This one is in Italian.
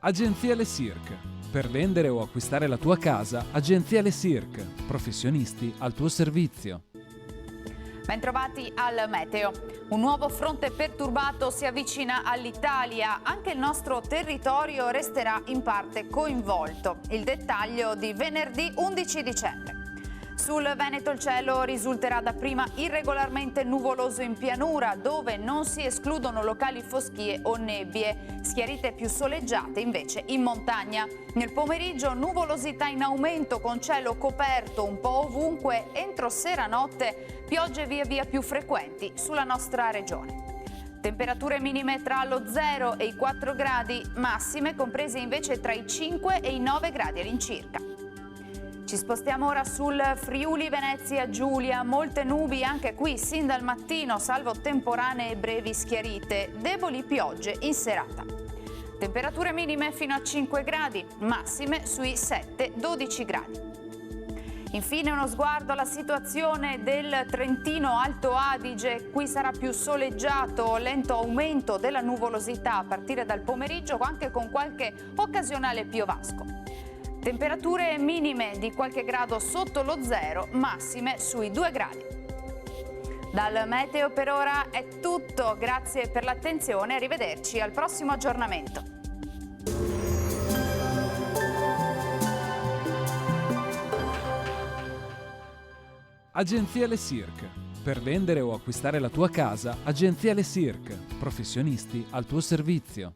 Agenzia Le Cirque. Per vendere o acquistare la tua casa, Agenzia Le Cirque. Professionisti al tuo servizio. Bentrovati al meteo. Un nuovo fronte perturbato si avvicina all'Italia. Anche il nostro territorio resterà in parte coinvolto. Il dettaglio di venerdì 11 dicembre. Sul Veneto il cielo risulterà dapprima irregolarmente nuvoloso in pianura, dove non si escludono locali foschie o nebbie, schiarite più soleggiate invece in montagna. Nel pomeriggio nuvolosità in aumento con cielo coperto un po' ovunque, entro sera-notte piogge via via più frequenti sulla nostra regione. Temperature minime tra lo 0 e i 4 gradi, massime comprese invece tra i 5 e i 9 gradi all'incirca. Ci spostiamo ora sul Friuli Venezia Giulia, molte nubi anche qui sin dal mattino, salvo temporanee e brevi schiarite, deboli piogge in serata. Temperature minime fino a 5 gradi, massime sui 7-12 gradi. Infine uno sguardo alla situazione del Trentino Alto Adige, qui sarà più soleggiato, lento aumento della nuvolosità a partire dal pomeriggio anche con qualche occasionale piovasco. Temperature minime di qualche grado sotto lo 0, massime sui 2 gradi. Dal meteo per ora è tutto, grazie per l'attenzione, arrivederci al prossimo aggiornamento. Agenzia Le Cirque. Per vendere o acquistare la tua casa, Agenzia Le Cirque. Professionisti al tuo servizio.